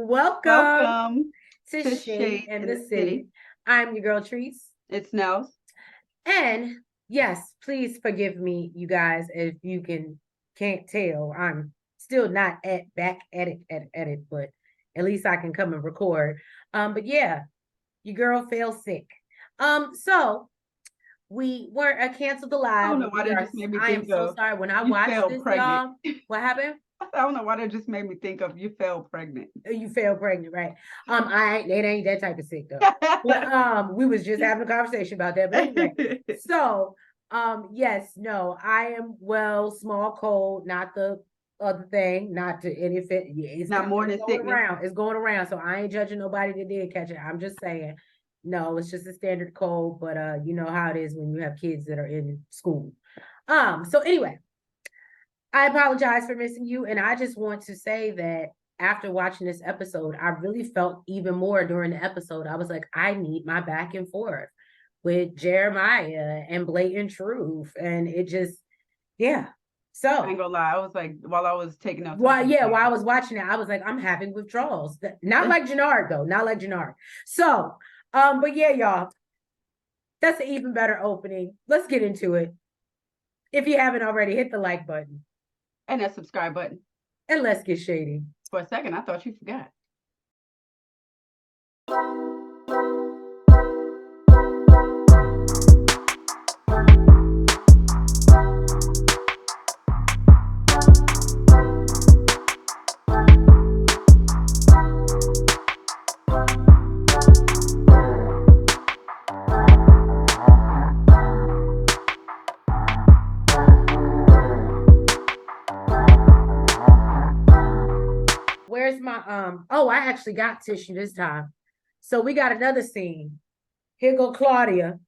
Welcome Welcome to to Shade Shade in in the the City. City. I'm your girl Treese. It's Nellz. And yes, please forgive me, you guys, if you can't tell. I'm still not back at it, but at least I can come and record. But yeah, your girl fell sick. So we weren't canceled the I live. don't know why that just made me I am think so of sorry. When I you watched fell this, pregnant. y'all, what happened? I don't know why that just made me think of you fell pregnant. You fell pregnant, right? It ain't that type of sick though. But we was just having a conversation about that. But anyway, so yes, no, I am well, small cold, not the other thing, not to and if it's Not morning going sickness. around, it's going around. So I ain't judging nobody that did catch it. I'm just saying, no, it's just a standard cold, but you know how it is when you have kids that are in school. So anyway, I apologize for missing you. And I just want to say that after watching this episode, I really felt even more during the episode. I was like, I need my back and forth with Jeremiah and Blatant Truth. And it just, yeah. So, I ain't gonna lie. I was like, while I was taking notes. while I was watching it, I was like, I'm having withdrawals. Not like Jannard, though. Not like Jannard. So, but yeah, y'all, that's an even better opening. Let's get into it. If you haven't already, hit the like button. And that subscribe button. And let's get shady. For a second, I thought you forgot. Where's my I actually got tissue this time. So we got another scene. Here go Claudia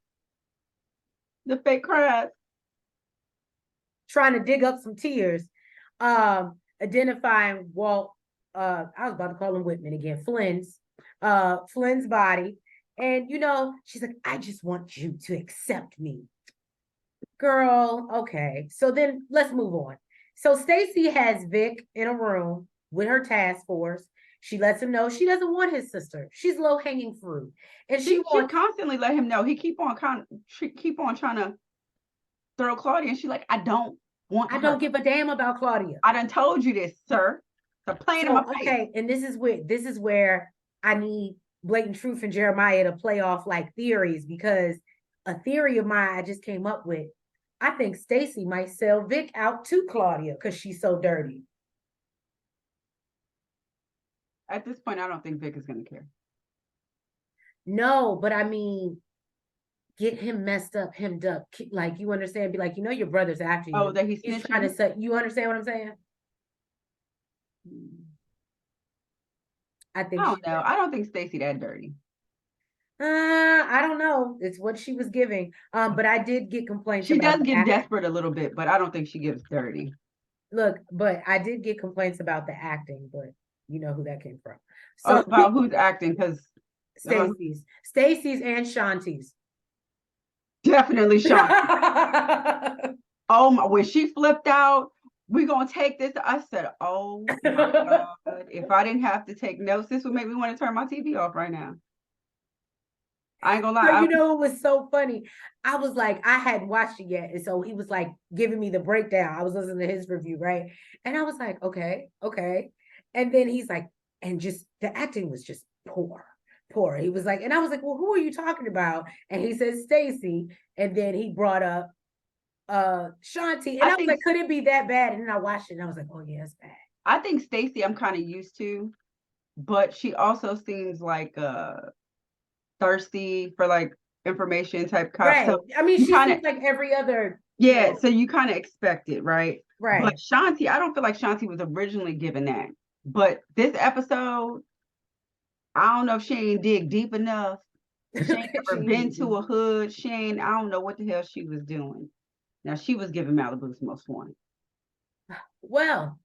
The fake cries. trying to dig up some tears. Identifying Walt, I was about to call him Whitman again, Flynn's body. And she's like, I just want you to accept me. Girl, okay. So then let's move on. So Stacy has Vic in a room with her task force. She lets him know she doesn't want his sister. She's low hanging fruit, and she constantly let him know. He keep on trying to throw Claudia, and she's like, I don't want. I don't give a damn about Claudia. I done told you this, sir. So playing in my face. Okay, and this is where I need Blatant Truth and Jeremiah to play off like theories, because a theory of mine I just came up with. I think Stacy might sell Vic out to Claudia because she's so dirty. At this point, I don't think Vic is going to care. No, but I mean, get him messed up, hemmed up, like, you understand? Be like, your brother's after you. Oh, that he's trying to say. You understand what I'm saying? I think. I don't know. I don't think Stacy that dirty. I don't know. It's what she was giving. But I did get complaints. She does get desperate a little bit, but I don't think she gives dirty. Look, but I did get complaints about the acting, but you know who that came from. So about who's acting? Because Stacy's and Shanti's. Definitely Shanti. Oh my! When she flipped out, we're gonna take this. I said, "Oh my God! If I didn't have to take notes, this would make me want to turn my TV off right now." I ain't gonna lie. It was so funny. I was like, I hadn't watched it yet. And so he was like giving me the breakdown. I was listening to his review, right? And I was like, okay. And then he's like, and just the acting was just poor. He was like, and I was like, well, who are you talking about? And he said Stacy. And then he brought up Shanti. And I was like, could it be that bad? And then I watched it and I was like, oh yeah, it's bad. I think Stacy I'm kind of used to, but she also seems like thirsty for like information type cop. Right. So I mean, she seems like every other. Yeah, so you kind of expect it, right? Right. But Shanti, I don't feel like Shanti was originally given that. But this episode, I don't know if she ain't dig deep enough. She ain't never been to a hood. I don't know what the hell she was doing. Now, she was giving Malibu's Most Wanted. Well,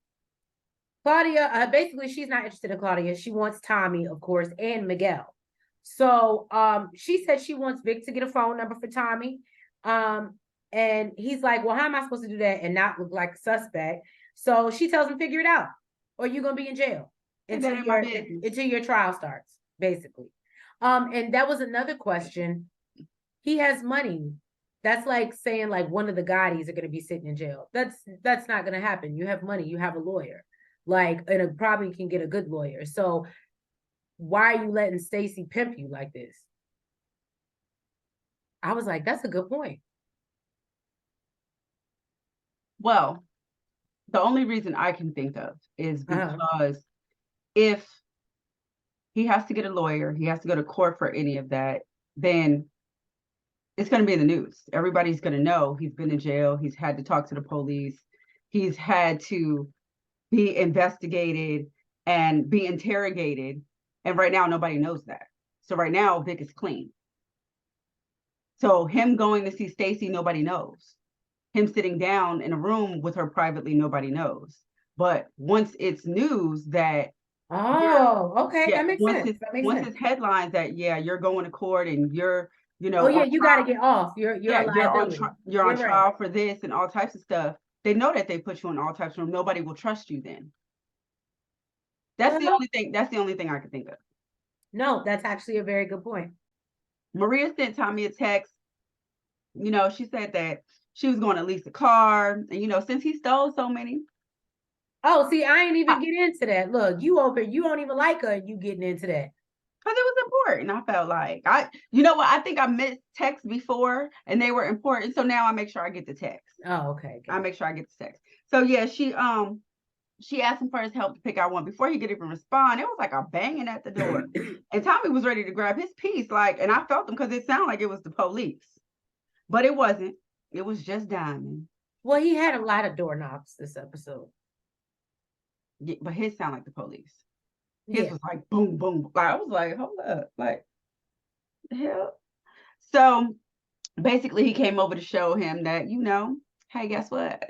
Claudia, basically, she's not interested in Claudia. She wants Tommy, of course, and Miguel. So she said she wants Vic to get a phone number for Tommy. And he's like, well, how am I supposed to do that and not look like a suspect? So she tells him, figure it out, or you're going to be in jail. until That ain't my your business. until your trial starts, basically. And that was another question. He has money. That's like saying like one of the Gottis are going to be sitting in jail. That's not going to happen. You have money. You have a lawyer, like, and probably can get a good lawyer. So why are you letting Stacey pimp you like this? I was like, that's a good point. Well, the only reason I can think of is because if he has to get a lawyer, he has to go to court for any of that, then it's going to be in the news. Everybody's going to know he's been in jail. He's had to talk to the police. He's had to be investigated and be interrogated. And right now, nobody knows that. So right now, Vic is clean. So him going to see Stacey, nobody knows. Him sitting down in a room with her privately, nobody knows. But once it's news that okay, yeah, that makes sense. Once it's headlines that you're going to court and you're oh yeah, you got to get off. You're a liability. You're on trial for this and all types of stuff. They know that they put you in all types of. Nobody will trust you then. That's the only thing. That's the only thing I can think of. No, that's actually a very good point. Maria sent Tommy a text. She said that she was going to lease a car, and since he stole so many. Oh, see, I ain't even get into that. Look, you don't even like her, and you getting into that. Because it was important. I felt like I think I missed texts before and they were important. So now I make sure I get the text. Oh, okay. I make sure I get the text. So yeah, she asked him for his help to pick out one. Before he could even respond, it was like a banging at the door. And Tommy was ready to grab his piece, and I felt him because it sounded like it was the police. But it wasn't. It was just Diamond. Well, he had a lot of door knocks this episode. Yeah, but his sound like the police. His was like boom, boom. I was like, hold up, the hell. So basically, he came over to show him that, hey, guess what?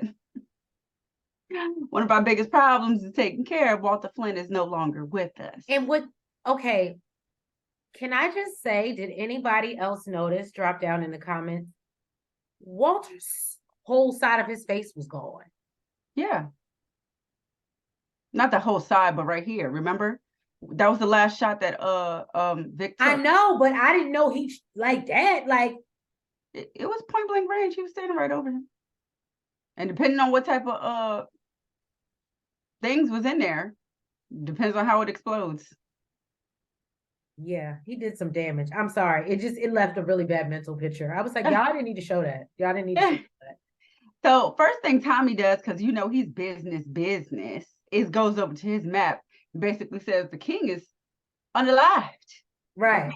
One of our biggest problems is taken care of. Walter Flynn is no longer with us. And okay, can I just say, did anybody else notice, drop down in the comments, Walter's whole side of his face was gone. Yeah. Not the whole side, but right here. Remember? That was the last shot that Vic took. I know, but I didn't know he like that. Like it was point blank range. He was standing right over him. And depending on what type of things was in there, depends on how it explodes. Yeah, he did some damage. I'm sorry. It left a really bad mental picture. I was like, y'all didn't need to show that. Y'all didn't need to show that. So first thing Tommy does, because he's business, is goes over to his map, basically says the king is unalived. Right.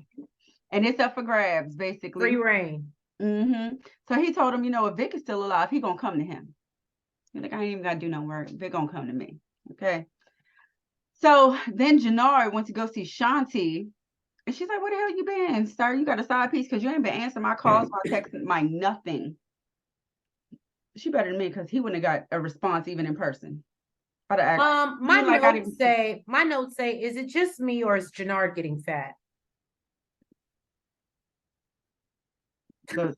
And it's up for grabs, basically. Free reign. Mm-hmm. So he told him, if Vic is still alive, he gonna come to him. He's like, I ain't even gotta do no work. Vic gonna come to me. Okay. So then Jannard went to go see Shanti. And she's like, where the hell you been, sir? You got a side piece because you ain't been answering my calls, my texts, my nothing. She better than me because he wouldn't have got a response even in person. My notes say, is it just me or is Jannard getting fat? The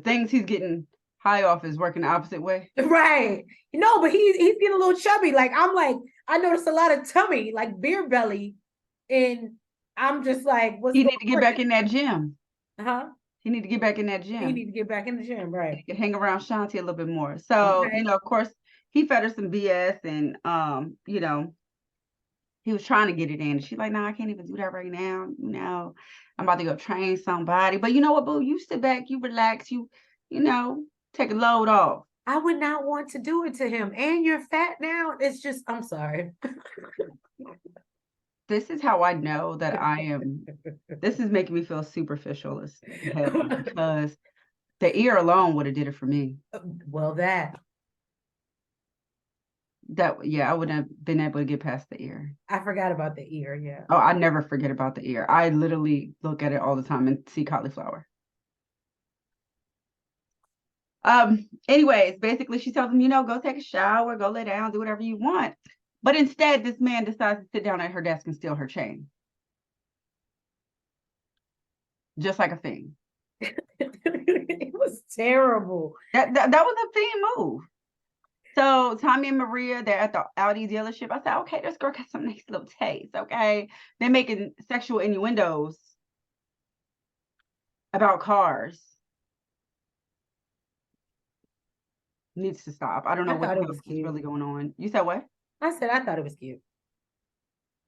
things he's getting high off is working the opposite way. Right. But he's getting a little chubby. Like, I'm like, I noticed a lot of tummy, like beer belly. And I'm just like, he need to get back in that gym. He need to get back in that gym. He need to get back in the gym, right? He can hang around Shanti a little bit more. So, of course, he fed her some BS and, he was trying to get it in. And she's like, no, I can't even do that right now. I'm about to go train somebody. But you know what, boo? You sit back, you relax, you take a load off. I would not want to do it to him. And you're fat now. It's just, I'm sorry. This is how I know that I am. This is making me feel superficial as hell because the ear alone would have did it for me. Well, I wouldn't have been able to get past the ear. I forgot about the ear. Yeah. Oh, I never forget about the ear. I literally look at it all the time and see cauliflower. Anyways, basically she tells him, go take a shower, go lay down, do whatever you want. But instead, this man decides to sit down at her desk and steal her chain. Just like a fiend. It was terrible. That was a fiend move. So Tommy and Maria, they're at the Audi dealership. I said, okay, this girl got some nice little taste. Okay, they're making sexual innuendos about cars. Needs to stop. I don't know what was really going on. You said what? I said I thought it was cute.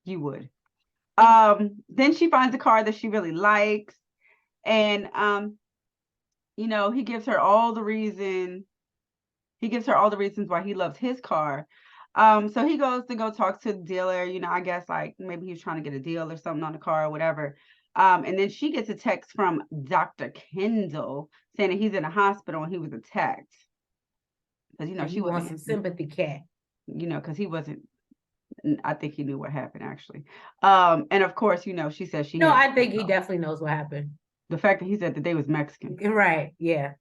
You would. Then she finds a car that she really likes, and you know, he gives her all the reasons why he loves his car. So he goes to go talk to the dealer, you know, I guess like maybe he's trying to get a deal or something on the car or whatever. And then she gets a text from Dr. Kendall saying that he's in a hospital and he was attacked. Because, you know, she wants some sympathy, cat. You know, because he wasn't, I think he knew what happened actually. And of course, you know, she says she. No, I think he definitely knows what happened. The fact that he said that they was Mexican. Right, yeah.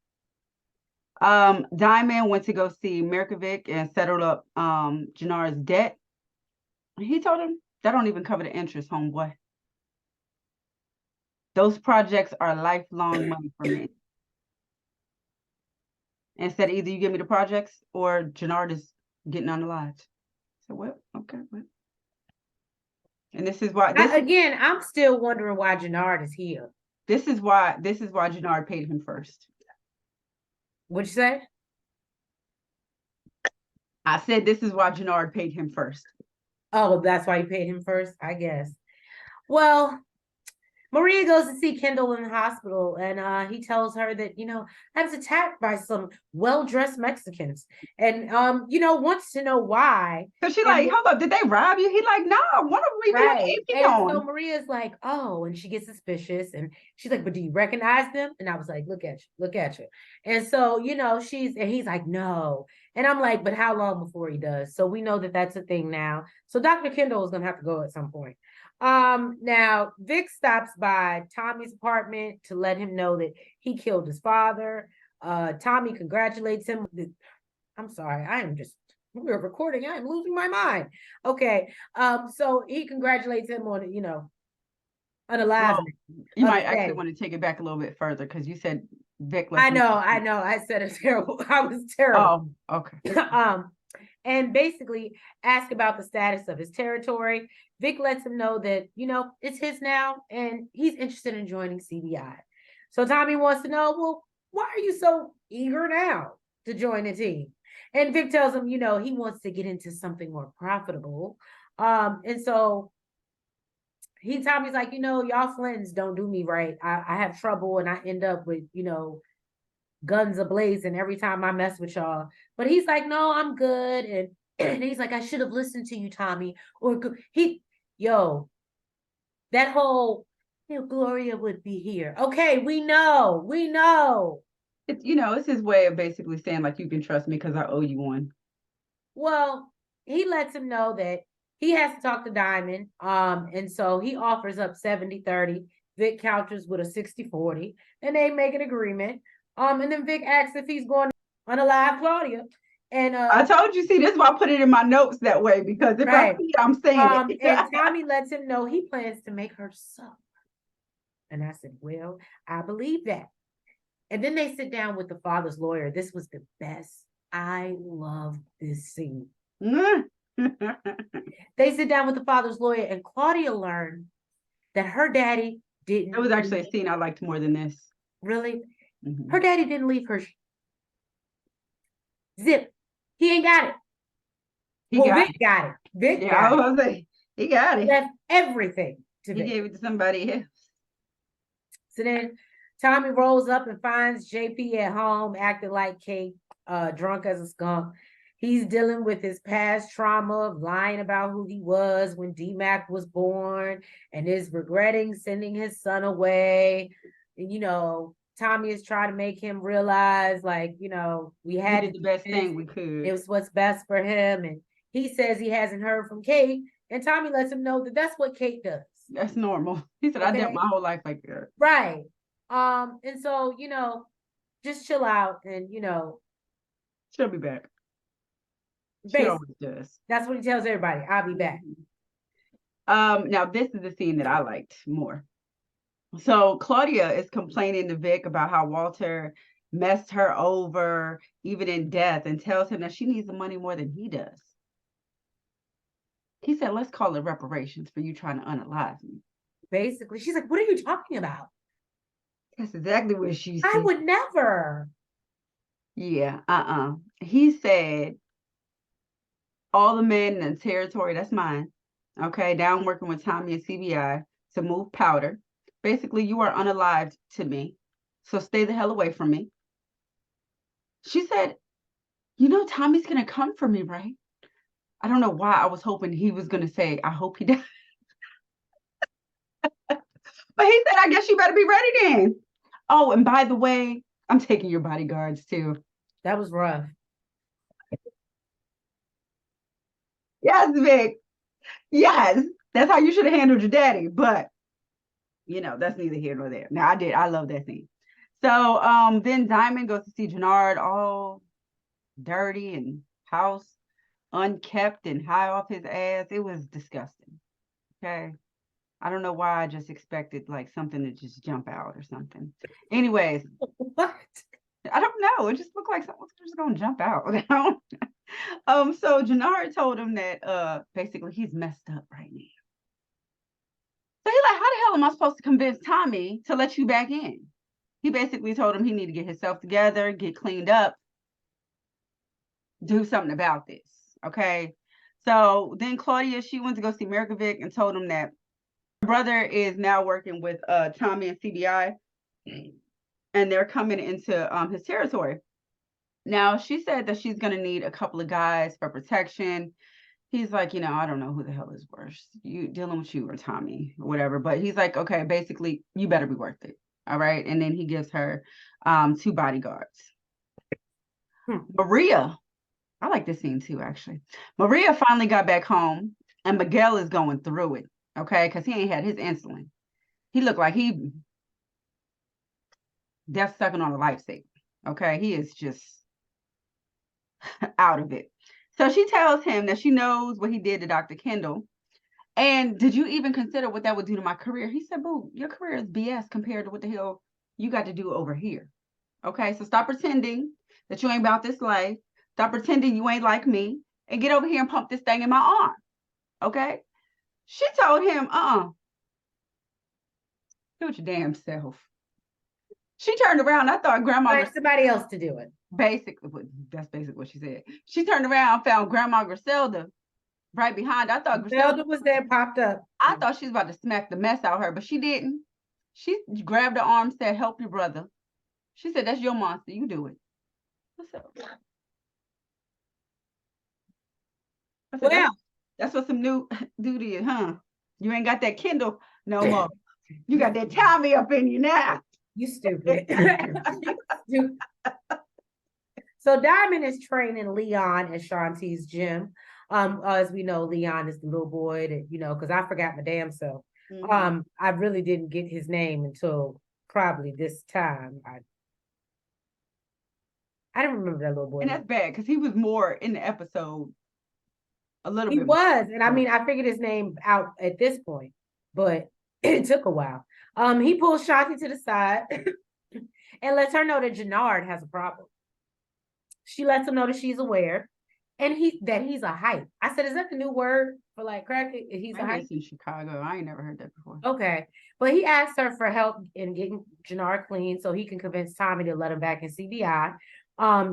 Diamond went to go see Mirkovic and settled up Janar's debt. He told him that don't even cover the interest, homeboy. Those projects are lifelong money for me. And said either you give me the projects or Janard is getting on the lodge. So what? Okay. What? And this is why again, I'm still wondering why Janard is here. This is why Janard paid him first. What'd you say? I said this is why Janard paid him first. Oh, that's why he paid him first, I guess. Well, Maria goes to see Kendall in the hospital, and he tells her that, you know, I was attacked by some well-dressed Mexicans, and you know, wants to know why. So she's like, hold up, did they rob you? He's like, no, one of them even had an AP on. So Maria's like, oh, and she gets suspicious, and she's like, but do you recognize them? And I was like, look at you. And so, you know, and he's like, no. And I'm like, but how long before he does? So we know that that's a thing now. So Dr. Kendall is gonna have to go at some point. Now Vic stops by Tommy's apartment to let him know that he killed his father. Tommy congratulates him. I'm sorry, we're recording. I am losing my mind. Okay. So he congratulates him on, you know, unaliving. Well, you might actually want to take it back a little bit further because you said Vic. I know. I said it terrible. I was terrible. Oh, okay. And basically ask about the status of his territory. Vic lets him know that, you know, it's his now, and he's interested in joining CBI. So Tommy wants to know, well, why are you so eager now to join the team? And Vic tells him, you know, he wants to get into something more profitable. And so Tommy's like, you know, y'all Flintons don't do me right. I have trouble and I end up with, you know, guns ablazing every time I mess with y'all. But he's like, no, I'm good. And he's like, I should have listened to you, Tommy. Or that whole, you know, Gloria would be here. Okay, we know. It's, you know, it's his way of basically saying like, you can trust me because I owe you one. Well, he lets him know that he has to talk to Diamond. And so he offers up 70-30. Vic counters with a 60-40, and they make an agreement. And then Vic asks if he's going to unalive Claudia. And I told you, see, this is why I put it in my notes that way, because if I see it, I'm saying it. And Tommy lets him know he plans to make her suffer. And I said, well, I believe that. And then they sit down with the father's lawyer. This was the best. I love this scene. They sit down with the father's lawyer, and Claudia learned that her daddy didn't. It was actually a scene I liked more than this. Really? Mm-hmm. Her daddy didn't leave her zip. He ain't got it. Vic got it. Vic got it. I was gonna say, he got it. That's everything to Vic. He gave it to somebody else. So then Tommy rolls up and finds JP at home acting like Kate, drunk as a skunk. He's dealing with his past trauma of lying about who he was when D-Mac was born and is regretting sending his son away. And, you know, Tommy is trying to make him realize, like, you know, we did the best thing we could. It was what's best for him. And he says he hasn't heard from Kate. And Tommy lets him know that that's what Kate does. That's normal. He said, okay. I did my whole life like that. Right. And so, you know, just chill out and, you know. She'll be back. She always does. That's what he tells everybody. I'll be back. Now this is the scene that I liked more. So Claudia is complaining to Vic about how Walter messed her over, even in death, and tells him that she needs the money more than he does. He said, let's call it reparations for you trying to unalive me. Basically, she's like, what are you talking about? That's exactly what she said. I would never. Yeah, He said, all the men in the territory, that's mine. Okay, now I'm working with Tommy and CBI to move powder. Basically, you are unalived to me. So stay the hell away from me. She said, Tommy's going to come for me, right? I don't know why I was hoping he was going to say, I hope he does. But he said, I guess you better be ready then. Oh, and by the way, I'm taking your bodyguards too. That was rough. Yes, Vic. Yes. That's how you should have handled your daddy. But, that's neither here nor there. Now, I love that scene. So then Diamond goes to see Jannard all dirty and house unkept and high off his ass. It was disgusting. Okay. I don't know why I just expected like something to just jump out or something. Anyways. What? I don't know. It just looked like someone's just gonna jump out. So Jannard told him that basically he's messed up right now. So he's like, how the hell am I supposed to convince Tommy to let you back in? He basically told him he need to get himself together, get cleaned up, do something about this. Okay. So then Claudia, she went to go see Mirkovic and told him that her brother is now working with Tommy and CBI, and they're coming into his territory. Now, she said that she's going to need a couple of guys for protection. He's like, I don't know who the hell is worse, you dealing with you or Tommy or whatever. But he's like, okay, basically, you better be worth it. All right. And then he gives her 2 bodyguards. Maria, I like this scene too, actually. Maria finally got back home and Miguel is going through it. Okay. Because he ain't had his insulin. He looked like he death sucking on a lifesaver. Okay. He is just out of it. So she tells him that she knows what he did to Dr. Kendall. And did you even consider what that would do to my career? He said, boo, your career is BS compared to what the hell you got to do over here. Okay, so stop pretending that you ain't about this life. Stop pretending you ain't like me and get over here and pump this thing in my arm. Okay? She told him, do it your damn self. She turned around. I thought Grandma Find somebody else to do it. That's basically what she said. She turned around, found Grandma Griselda right behind. I thought Griselda was there, popped up. I thought she was about to smack the mess out of her, but she didn't. She grabbed her arm, said, help your brother. She said, that's your monster. You do it. What's up? I said, Well, that's what some new duty is, huh? You ain't got that Kindle no more. You got that Tommy up in you now. You stupid. So Diamond is training Leon at Shanti's gym. As we know, Leon is the little boy that, because I forgot my damn self. Mm-hmm. I really didn't get his name until probably this time. I don't remember that little boy. And that's bad because he was more in the episode a little bit. He was, and I mean, I figured his name out at this point, but it took a while. He pulls Shanti to the side and lets her know that Jannard has a problem. She lets him know that she's aware, and that he's a hype. I said, is that the new word for like crack? He's a hype in Chicago. I ain't never heard that before. Okay, but he asked her for help in getting Jannard clean so he can convince Tommy to let him back in CBI.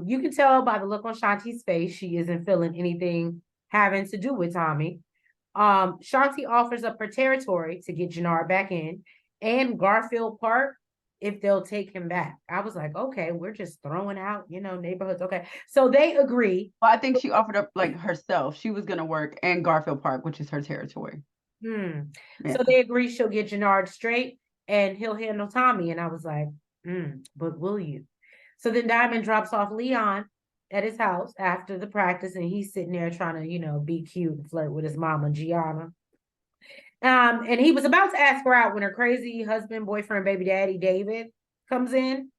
You can tell by the look on Shanti's face she isn't feeling anything having to do with Tommy. Shanti offers up her territory to get Jannard back in, and Garfield Park if they'll take him back. I was like, okay, we're just throwing out, neighborhoods. Okay, so they agree. Well, I think she offered up like herself. She was gonna work in Garfield Park, which is her territory. Yeah. So they agree she'll get Jannard straight and he'll handle Tommy. And I was like, but will you? So then Diamond drops off Leon at his house after the practice, and he's sitting there trying to, be cute and flirt with his mama, Gianna. And he was about to ask her out when her crazy husband, boyfriend, baby daddy, David, comes in.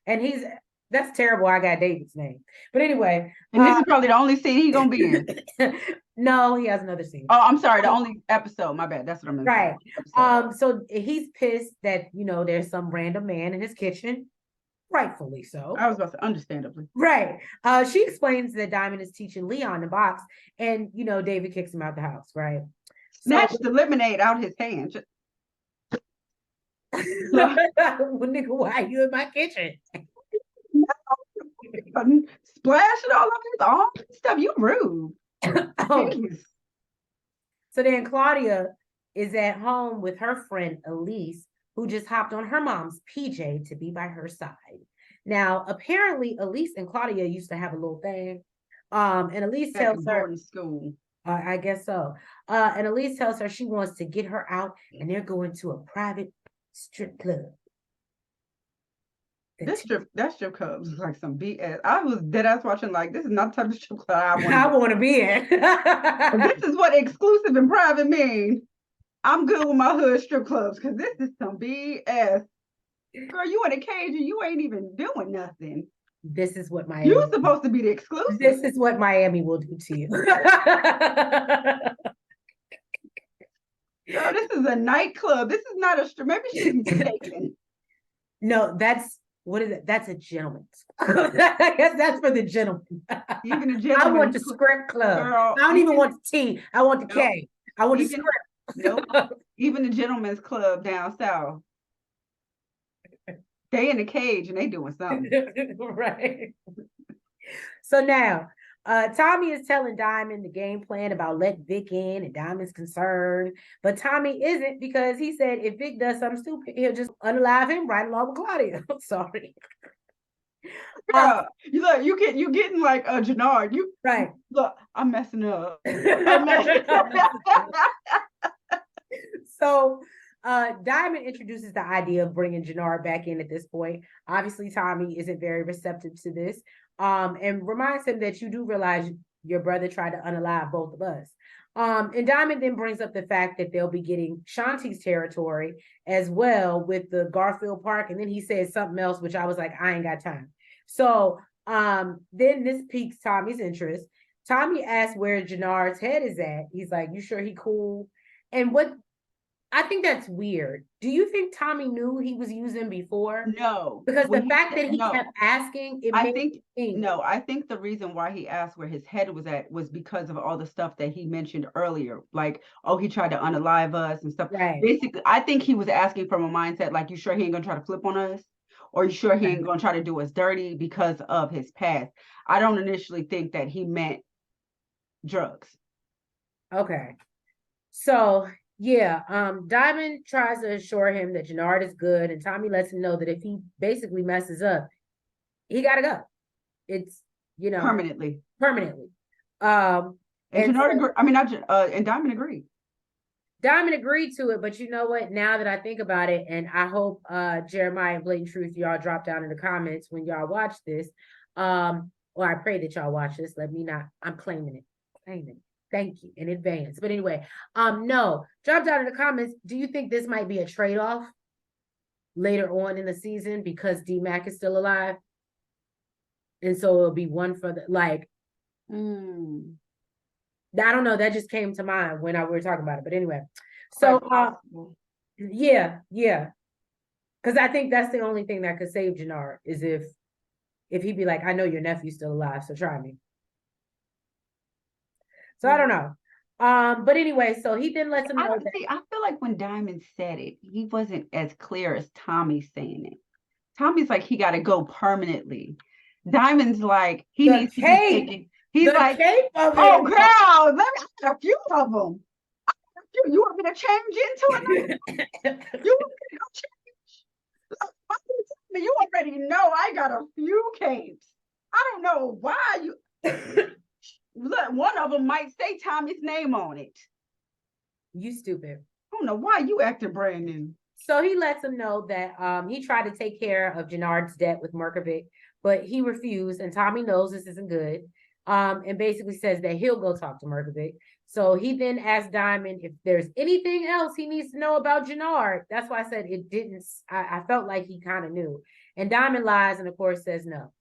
And that's terrible. I got David's name. But anyway. And this is probably the only scene he's going to be in. No, he has another scene. Oh, I'm sorry. The only episode. My bad. That's what I meant. Right. So he's pissed that, there's some random man in his kitchen. rightfully so. I was about to, understandably. Right. She explains that Diamond is teaching Leon to box, and David kicks him out the house, right? Snatched the lemonade out his hand. Well, nigga, why you in my kitchen? Splash it all over his arm and stuff. You rude. Jeez. So then Claudia is at home with her friend Elise, who just hopped on her mom's PJ to be by her side. Now, apparently, Elise and Claudia used to have a little thing. And Elise tells her, boarding school. I guess so. And Elise tells her she wants to get her out, and they're going to a private strip club. That strip club is like some BS. I was dead ass watching, like, this is not the type of strip club I want to be in. This is what exclusive and private mean. I'm good with my hood strip clubs because this is some BS. Girl, you in a cage and you ain't even doing nothing. This is what Miami. You're supposed to be the exclusive. This is what Miami will do to you. Girl, this is a nightclub. This is not a strip. Maybe she's mistaken. No, what is it? That's a gentleman's. I guess that's for the gentleman. Even a gentleman. I want the script club. Girl, I don't even want the T. I want the K. I want the script. Nope. Even the gentleman's club down south. They in a cage and they doing something. Right. So now, Tommy is telling Diamond the game plan about let Vic in, and Diamond's concerned. But Tommy isn't, because he said if Vic does something stupid, he'll just unalive him right along with Claudia. I'm sorry. You getting like a Jannard. You right. Look, I'm messing up. So Diamond introduces the idea of bringing Jannard back in at this point. Obviously, Tommy isn't very receptive to this, and reminds him that you do realize your brother tried to unalive both of us. And Diamond then brings up the fact that they'll be getting Shanti's territory as well with the Garfield Park, and then he says something else, which I was like, I ain't got time. So then this piques Tommy's interest. Tommy asks where Jannard's head is at. He's like, you sure he cool? And what I think that's weird. Do you think Tommy knew he was using before? No. Because the fact that he kept asking, I think the reason why he asked where his head was at was because of all the stuff that he mentioned earlier. Like, oh, he tried to unalive us and stuff. Right. Basically, I think he was asking from a mindset like, you sure he ain't gonna try to flip on us? Or you sure he ain't gonna try to do us dirty because of his past? I don't initially think that he meant drugs. Okay. So yeah, Diamond tries to assure him that Jannard is good, and Tommy lets him know that if he basically messes up, he gotta go. It's permanently. And Jannard, and Diamond agreed. Diamond agreed to it, but you know what? Now that I think about it, and I hope Jeremiah and Blatant Truth, y'all drop down in the comments when y'all watch this. Or I pray that y'all watch this. Let me not. I'm claiming it. Thank you in advance. But anyway, no, drop down in the comments. Do you think this might be a trade-off later on in the season because D-Mac is still alive? And so it'll be one for the I don't know. That just came to mind when we were talking about it. But anyway, so yeah. Because I think that's the only thing that could save Jannard is if he'd be like, I know your nephew's still alive, so try me. So I don't know. But anyway, so he then lets him know that. I feel like when Diamond said it, he wasn't as clear as Tommy's saying it. Tommy's like, he got to go permanently. Diamond's like, he needs to be taken. He's like, oh, girl, let me a few of them. You want me to change into another? You want me to change? You already know I got a few capes. I don't know why you. Look, one of them might say Tommy's name on it. You stupid. I don't know why you acting brand new. So he lets him know that he tried to take care of Jannard's debt with Merkovic, but he refused, and Tommy knows this isn't good. And basically says that he'll go talk to Merkovic. So he then asked Diamond if there's anything else he needs to know about Jannard. That's why I said it didn't. I felt like he kind of knew. And Diamond lies and, of course, says no.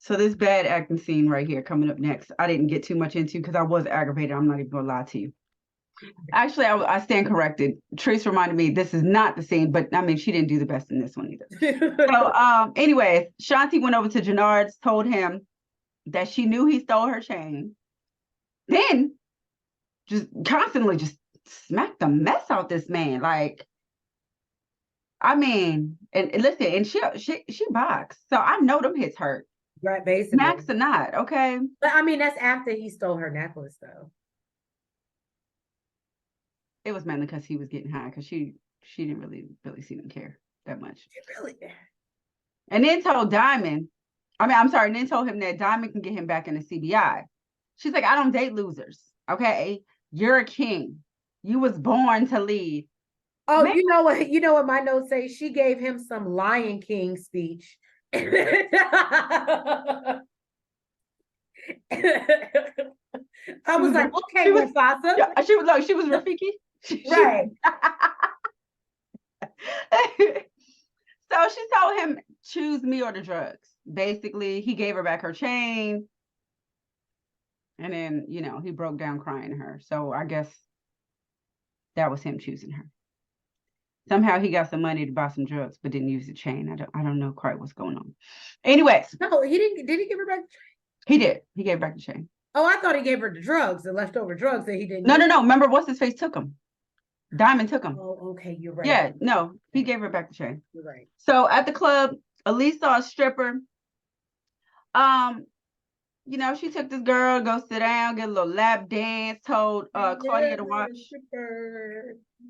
So this bad acting scene right here coming up next, I didn't get too much into because I was aggravated. I'm not even going to lie to you. Actually, I stand corrected. Trace reminded me this is not the scene, but I mean, she didn't do the best in this one either. So, anyways, Shanti went over to Jannard's, told him that she knew he stole her chain. Then just constantly just smacked the mess out this man. Like, I mean, and listen, and she boxed, so I know them hits hurt. Right, basically. Max or not, okay. But I mean, that's after he stole her necklace, though. It was mainly because he was getting high, because she didn't really seem to care that much. Really? And then told Diamond, then told him that Diamond can get him back in the CBI. She's like, I don't date losers, okay? You're a king. You was born to lead. Oh, man. You know what my notes say? She gave him some Lion King speech. I was like, okay, Mufasa. Yeah, she was Rafiki. Right. So she told him, choose me or the drugs. Basically, he gave her back her chain. And then, he broke down crying to her. So I guess that was him choosing her. Somehow he got some money to buy some drugs, but didn't use the chain. I don't know quite what's going on. Anyways. No, he didn't. Did he give her back the chain? He did. He gave back the chain. Oh, I thought he gave her the drugs, the leftover drugs that he didn't. No. Remember, what's his face took him. Diamond took him. Oh, okay, you're right. Yeah, no, he gave her back the chain. You're right. So at the club, Elise saw a stripper. She took this girl, go sit down, get a little lap dance, told Claudia to watch.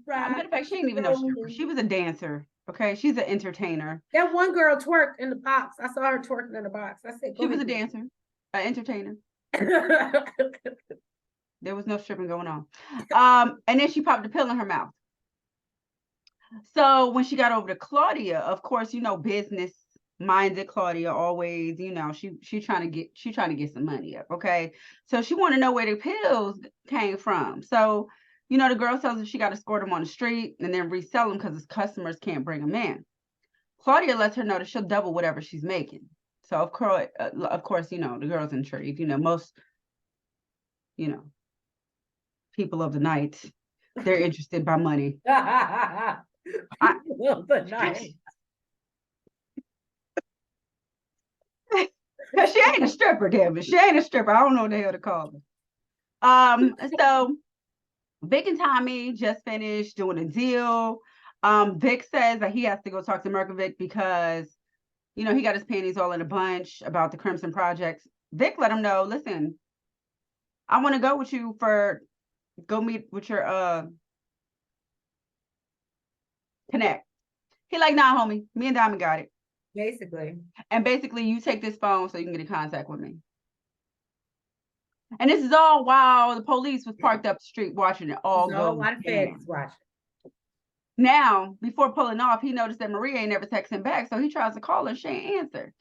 Matter of fact, she didn't even know stripper. She was a dancer. Okay, she's an entertainer. That one girl twerked in the box. I saw her twerking in the box. I said, she was a dancer, an entertainer. There was no stripping going on. And then she popped a pill in her mouth. So when she got over to Claudia, of course, business minded Claudia always, she trying to get some money up. Okay. So she wanted to know where the pills came from. So, the girl tells her she got to score them on the street and then resell them because customers can't bring them in. Claudia lets her know that she'll double whatever she's making. So of course, the girl's intrigued. Most, people of the night, they're interested by money. People of the night. She ain't a stripper, Kevin. She ain't a stripper. I don't know what the hell to call her. So Vic and Tommy just finished doing a deal. Vic says that he has to go talk to Merkovic because, he got his panties all in a bunch about the Crimson Projects. Vic let him know, listen, I want to go with you go meet with your connect. He like, nah, homie, me and Diamond got it. Basically, you take this phone so you can get in contact with me. And this is all while the police was parked up the street watching it all go. A lot of feds watching. Now, before pulling off, he noticed that Maria ain't never texted him back, so he tries to call her. She ain't answer.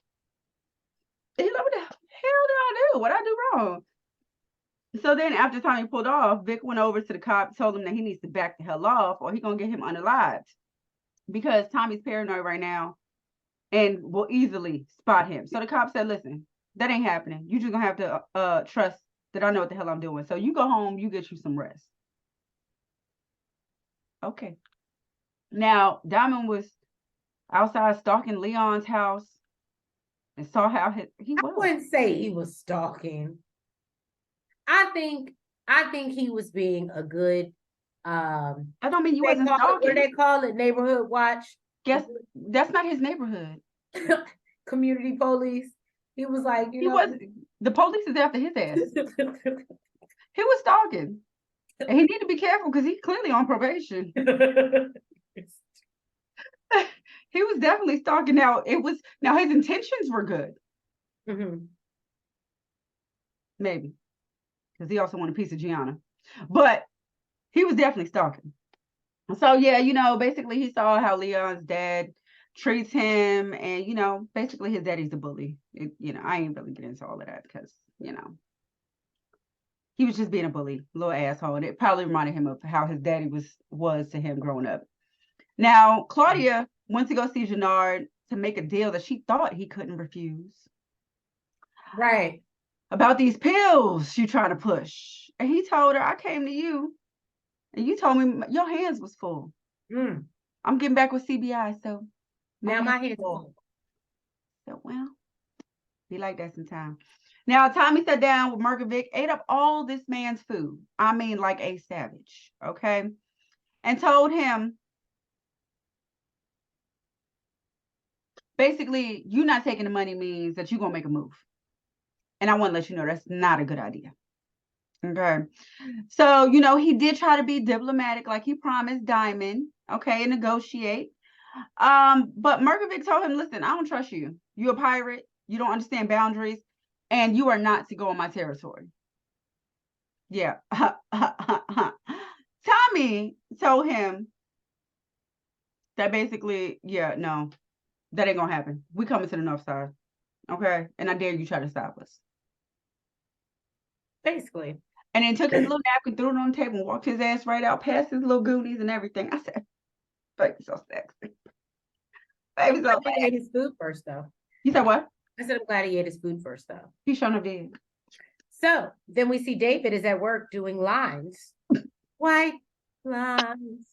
He's like, what the hell did I do? What I do wrong? So then after Tommy pulled off, Vic went over to the cop, told him that he needs to back the hell off or he gonna get him unalived because Tommy's paranoid right now and will easily spot him. So the cop said, listen, that ain't happening. You just gonna have to trust that I know what the hell I'm doing. So you go home, you get you some rest. Okay. Now, Diamond was outside stalking Leon's house and saw how he was. I wouldn't say he was stalking. I think he was being a good I don't mean you wasn't stalking. What do they call it? Neighborhood watch. Guess that's not his neighborhood. Community police. He was like, the police is after his ass. He was stalking. And he need to be careful because he's clearly on probation. He was definitely stalking. Now his intentions were good. Mm-hmm. Maybe. Because he also wanted a piece of Gianna. But he was definitely stalking. So yeah, basically he saw how Leon's dad treats him and basically his daddy's a bully. I ain't really get into all of that because he was just being a bully, little asshole, and it probably reminded him of how his daddy was to him growing up. Now Claudia went to go see Jannard to make a deal that she thought he couldn't refuse. Right. About these pills you trying to push. And he told her, I came to you And you told me your hands was full. Mm. I'm getting back with CBI, so Now my hands full. full. So, well, be like that sometimes. Now, Tommy sat down with Merkovic, ate up all this man's food. I mean, like a savage, okay? And told him, basically, you not taking the money means that you're going to make a move. And I want to let you know that's not a good idea. Okay. So, you know, he did try to be diplomatic like he promised Diamond, okay, and negotiate. But Merkovic told him, listen, I don't trust you. You're a pirate. You don't understand boundaries, and you are not to go on my territory. Yeah. Tommy told him that basically, yeah, no, that ain't gonna happen. We coming to the north side. Okay. And I dare you try to stop us. Basically. And then took his little napkin, threw it on the table, and walked his ass right out past his little goonies and everything. I said, baby, so sexy. Baby, so He ate his food first, though. You said what? I said I'm glad he ate his food first, though. He shouldn't have did. So then we see David is at work doing lines. White lines.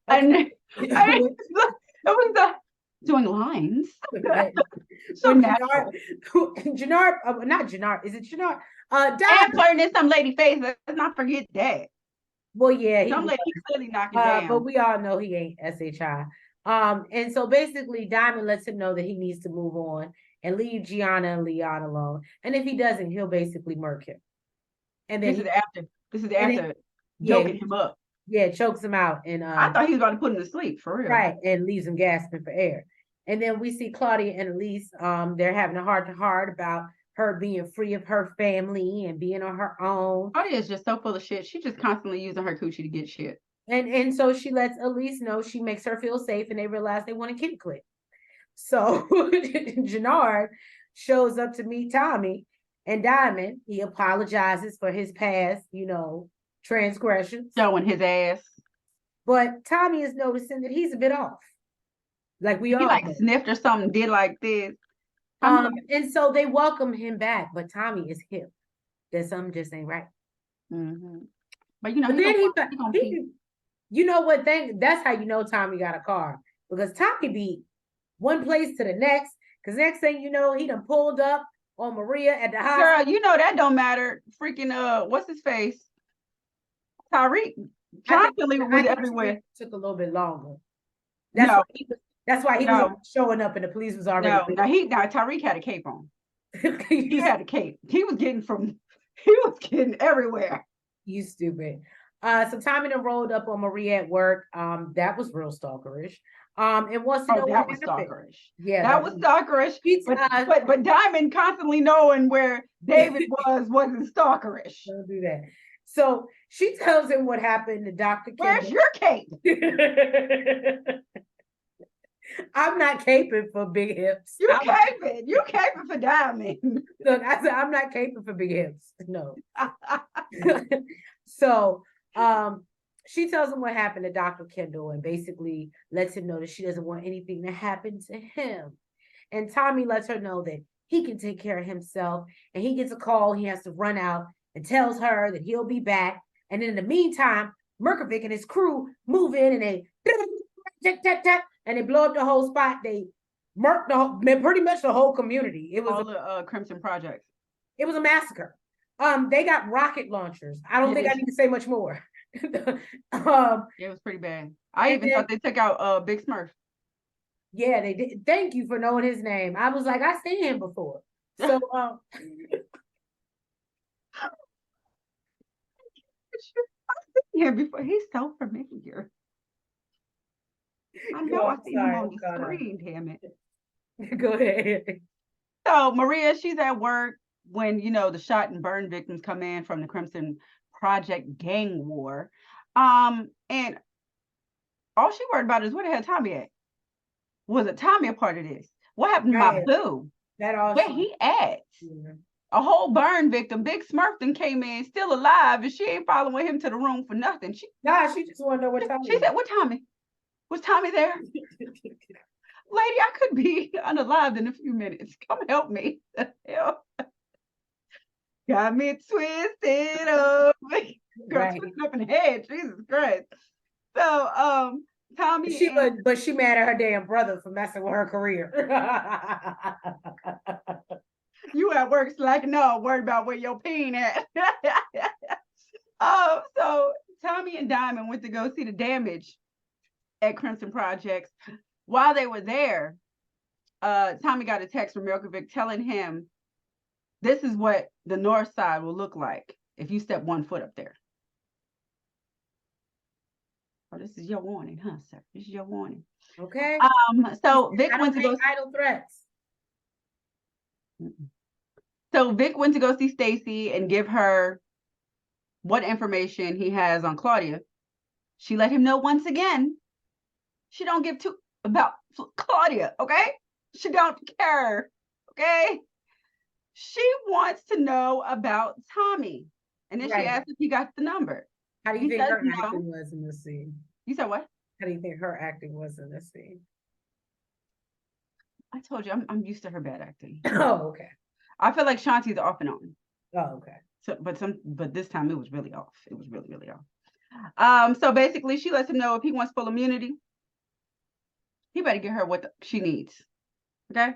Okay. And it was doing lines. So when natural. Jannard, not Jannard, is it Jannard? And flirting in some lady face. Let's not forget that. Well, yeah, some lady clearly knocking down. But we all know he ain't SHI. And so basically, Diamond lets him know that he needs to move on and leave Gianna and Leon alone. And if he doesn't, he'll basically murk him. And then this is after joking him up. Yeah, chokes him out. And I thought he was about to put him to sleep for real. Right, and leaves him gasping for air. And then we see Claudia and Elise, they're having a heart-to-heart about her being free of her family and being on her own. Claudia is just so full of shit. She's just constantly using her coochie to get shit. And so she lets Elise know, she makes her feel safe, and they realize they want to kitty click. So Jannard shows up to meet Tommy and Diamond. He apologizes for his past, transgressions. Showing his ass. But Tommy is noticing that he's a bit off. Like we all like sniffed or something, did like this. And so they welcome him back, but Tommy is hip. That something just ain't right. Mm-hmm. But you know what? That's how you know Tommy got a car, because Tommy be one place to the next. Because next thing you know, he done pulled up on Maria at the hospital. Girl, you know that don't matter. Freaking what's his face? Tyreek constantly was everywhere. Took a little bit longer. That's why he was showing up and the police was already. Tyreek had a cape on. He had a cape. He was getting everywhere. You stupid. So Tommy done rolled up on Maria at work. That was real stalkerish. And wants to know that was stalkerish. Yeah, that was stalkerish. But Diamond constantly knowing where David wasn't stalkerish. Don't do that. So she tells him what happened to Dr. Where's your cape? I'm not caping for big hips. You're caping for Diamond. Look, I said I'm not caping for big hips. No. So she tells him what happened to Dr. Kendall and basically lets him know that she doesn't want anything to happen to him. And Tommy lets her know that he can take care of himself, and he gets a call. He has to run out and tells her that he'll be back. And in the meantime, Merkovic and his crew move in and they and they blow up the whole spot. They murk pretty much the whole community. It was all the Crimson Projects. It was a massacre. They got rocket launchers. I don't think I need to say much more. It was pretty bad. I even thought they took out Big Smurf. Yeah, they did. Thank you for knowing his name. I was like, I've seen him before. So before. He's so familiar. I know I've seen him on the screen, damn it. Go ahead. So Maria, she's at work when the shot and burn victims come in from the Crimson Project gang war. And all she worried about is where the hell Tommy at? Was it Tommy a part of this? What happened to my boo? Where he at? Yeah. A whole burn victim, Big Smurfton came in, still alive, and she ain't following him to the room for nothing. She just want to know what Tommy. She said, "What Tommy? Was Tommy there?" Lady, I could be unalived in a few minutes. Come help me. The hell? Got me twisted up. Girl, Right. twisting up in the head. Jesus Christ. So, Tommy and But she mad at her damn brother for messing with her career. you at work slacking up, worried about where your peen at. So Tommy and Diamond went to go see the damage at Crimson Projects. While they were there, Tommy got a text from Milkovic telling him, this is what the north side will look like if you step 1 foot up there. Oh, this is your warning, huh, sir? This is your warning. Okay. So Vic I went don't to make go. idle threats. So Vic went to go see Stacy and give her what information he has on Claudia. She let him know once again, she don't give two about Claudia, okay? She don't care, okay? She wants to know about Tommy. And then she Right. asked if he got the number. How do you He think says her no. acting was in this scene? You said what? How do you think her acting was in this scene? I told you, I'm used to her bad acting. Oh, okay. I feel like Shanti's off and on. Oh, okay. So, but this time it was really off. It was really, really off. So basically she lets him know if he wants full immunity, he better get her what she needs. Okay.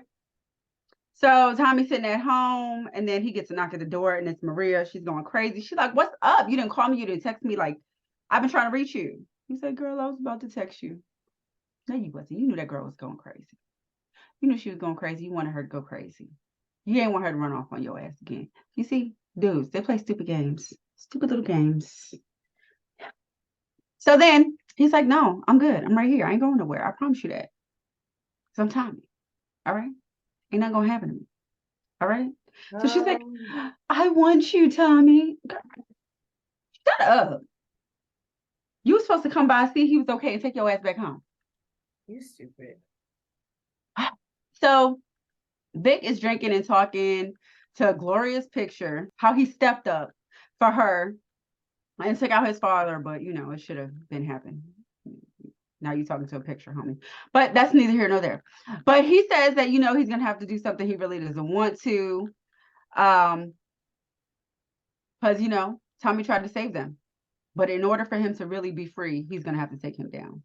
So Tommy's sitting at home and then he gets a knock at the door and it's Maria. She's going crazy. She's like, what's up? You didn't call me. You didn't text me. Like, I've been trying to reach you. He said, girl, I was about to text you. No, you wasn't. You knew that girl was going crazy. You knew she was going crazy. You wanted her to go crazy. You ain't want her to run off on your ass again. You see, dudes, they play stupid games. Stupid little games. So then he's like, no, I'm good. I'm right here. I ain't going nowhere. I promise you that. So I'm Tommy. All right? Ain't nothing gonna happen to me. All right? So she's like, I want you, Tommy. Girl, shut up. You were supposed to come by and see he was okay and take your ass back home. You stupid. So Vic is drinking and talking to a glorious picture, how he stepped up for her and took out his father, but you know, it should have been happening. Now you're talking to a picture, homie. But that's neither here nor there. But he says that, you know, he's going to have to do something he really doesn't want to. Because, you know, Tommy tried to save them. But in order for him to really be free, he's going to have to take him down.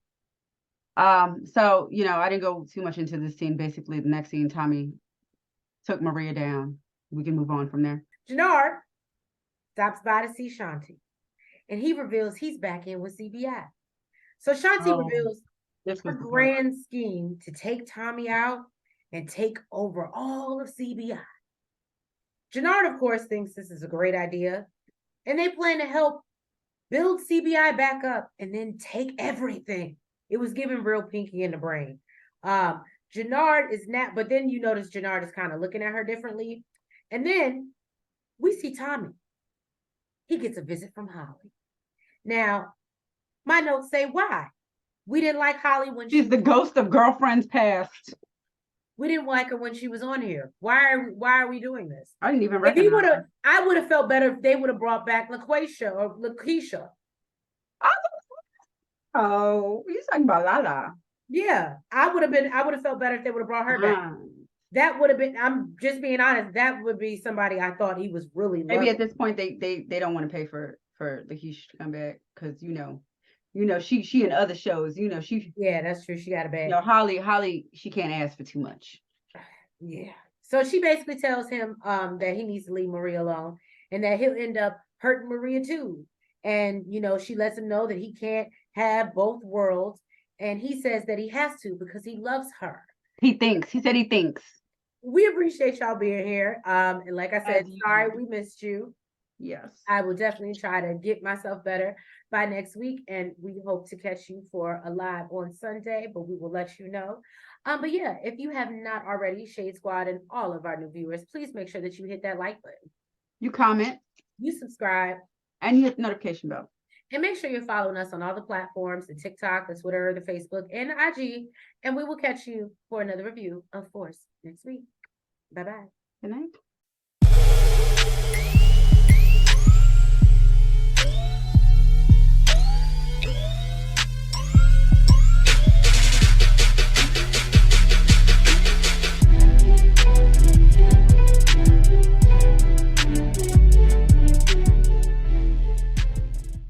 So, you know, I didn't go too much into this scene. Basically, the next scene, Tommy took Maria down. We can move on from there. Jannard stops by to see Shanti. And he reveals he's back in with CBI. So Shanti reveals her grand scheme to take Tommy out and take over all of CBI. Jannard, of course, thinks this is a great idea, and they plan to help build CBI back up and then take everything. It was giving real Pinky in the brain. Jannard is not, but then you notice Jannard is kind of looking at her differently. And then we see Tommy. He gets a visit from Holly. Now, my notes say why. We didn't like Holly when she's the ghost of girlfriends past. We didn't like her when she was on here. Why are we doing this? I didn't even recognize her. I would have felt better if they would have brought back LaQuisha or LaKeisha. Oh, you're talking about Lala. Yeah, I would have felt better if they would have brought her back. That would have been, I'm just being honest, that would be somebody I thought he was really maybe loving. At this point they don't want to pay for LaKeisha to come back because you know she in other shows, you know, she, yeah, that's true, she got a bad, you know, Holly she can't ask for too much. Yeah, so she basically tells him that he needs to leave Maria alone and that he'll end up hurting Maria too. And you know, she lets him know that he can't have both worlds, and he says that he has to because he loves her. He said he thinks. We appreciate y'all being here. And like I said, sorry we missed you. Yes. I will definitely try to get myself better by next week, and we hope to catch you for a live on Sunday, but we will let you know. But yeah, if you have not already, Shade Squad and all of our new viewers, please make sure that you hit that like button. You comment. You subscribe. And you hit the notification bell. And make sure you're following us on all the platforms, the TikTok, the Twitter, the Facebook, and the IG. And we will catch you for another review of Force next week. Bye-bye.